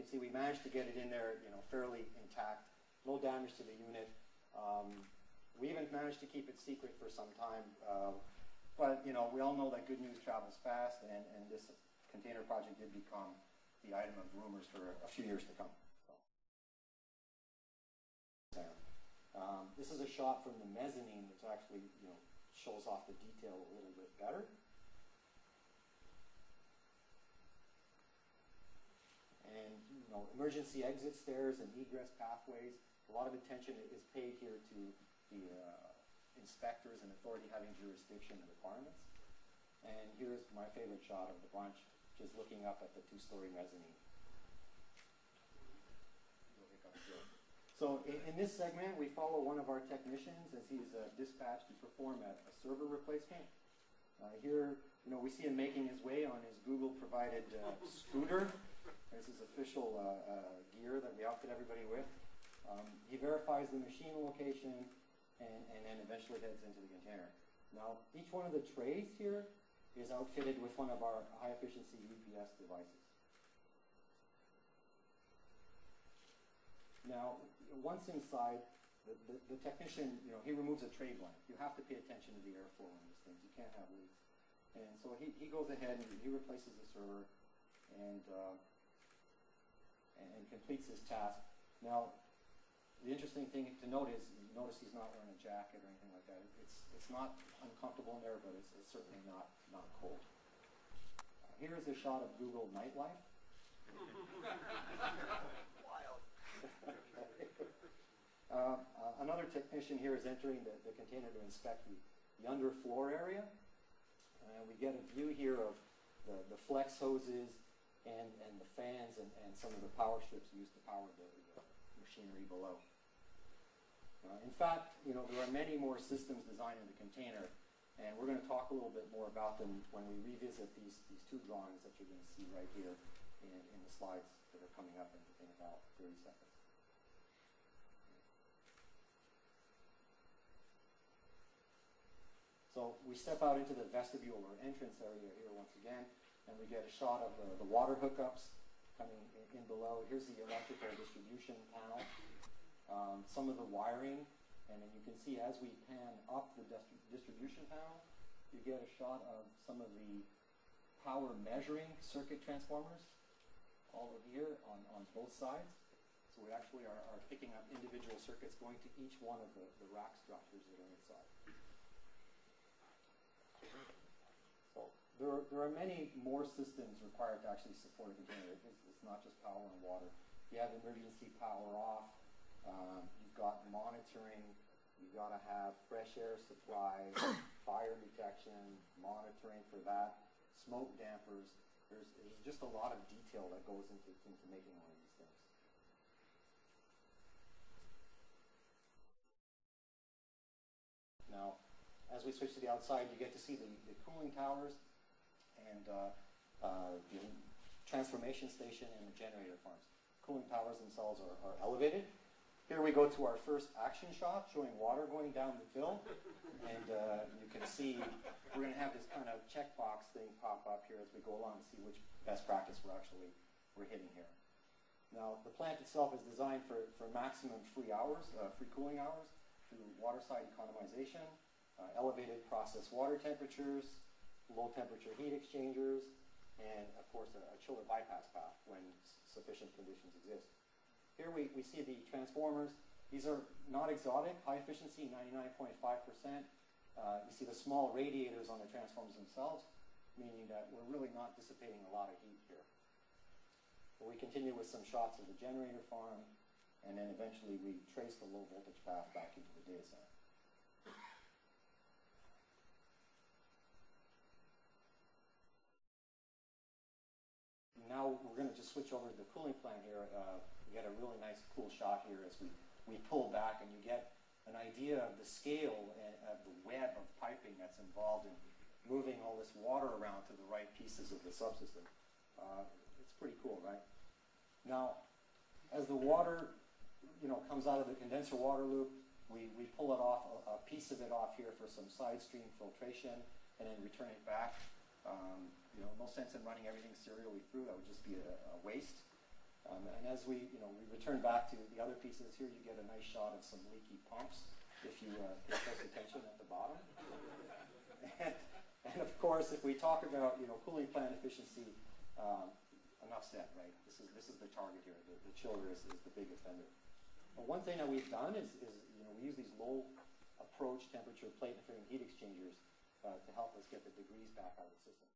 can see we managed to get it in there, fairly intact. No damage to the unit. We even managed to keep it secret for some time. But, we all know that good news travels fast, and this container project did become the item of rumors for a few years to come. This is a shot from the mezzanine, which actually, shows off the detail a little bit better. And, emergency exit stairs and egress pathways. A lot of attention is paid here to the inspectors and authority having jurisdiction and requirements. And here's my favorite shot of the bunch, just looking up at the two-story mezzanine. So in this segment, we follow one of our technicians as he's dispatched to perform a server replacement. Here, we see him making his way on his Google-provided scooter. There's his official gear that we outfit everybody with. He verifies the machine location and then eventually heads into the container. Now, each one of the trays here is outfitted with one of our high-efficiency UPS devices. Now, once inside, the technician, he removes a tray blank. You have to pay attention to the airflow in these things. You can't have leaks. And so he goes ahead and he replaces the server and completes his task. Now, the interesting thing to note is, notice he's not wearing a jacket or anything like that. It's not uncomfortable in there, but it's certainly not cold. Here is a shot of Google nightlife. Another technician here is entering the container to inspect the underfloor area. We get a view here of the flex hoses and the fans and some of the power strips used to power the machinery below. In fact, there are many more systems designed in the container, and we're going to talk a little bit more about them when we revisit these two drawings that you're going to see right here in the slides that are coming up in about 30 seconds. So we step out into the vestibule or entrance area here once again, and we get a shot of the water hookups coming in below. Here's the electrical distribution panel, some of the wiring, and then you can see as we pan up the distribution panel, you get a shot of some of the power measuring circuit transformers all over here on both sides. So we actually are picking up individual circuits going to each one of the rack structures that are inside. There are many more systems required to actually support a container. It's not just power and water. You have emergency power off. You've got monitoring. You've got to have fresh air supply, fire detection, monitoring for that, smoke dampers. There's just a lot of detail that goes into making one of these things. Now, as we switch to the outside, you get to see the cooling towers and the transformation station and the generator farms. Cooling towers themselves are elevated. Here we go to our first action shot showing water going down the fill. And you can see we're going to have this kind of checkbox thing pop up here as we go along to see which best practice we're hitting here. Now, the plant itself is designed for maximum free cooling hours through waterside economization, elevated process water temperatures, low temperature heat exchangers, and of course a chiller bypass path when sufficient conditions exist. Here we see the transformers. These are not exotic, high efficiency, 99.5%. You see the small radiators on the transformers themselves, meaning that we're really not dissipating a lot of heat here. But we continue with some shots of the generator farm, and then eventually we trace the low voltage path back into the data center. Now we're going to just switch over to the cooling plant here. We get a really nice cool shot here as we pull back, and you get an idea of the scale and of the web of piping that's involved in moving all this water around to the right pieces of the subsystem. It's pretty cool, right? Now, as the water comes out of the condenser water loop, we pull it off, a piece of it off here for some side stream filtration, and then return it back. No sense in running everything serially through. That would just be a waste. And as we return back to the other pieces here, you get a nice shot of some leaky pumps if you pay close attention at the bottom. And of course, if we talk about cooling plant efficiency, enough said, right? This is the target here. The chiller is the big offender. But one thing that we've done is we use these low approach temperature plate interfering heat exchangers to help us get the degrees back out of the system.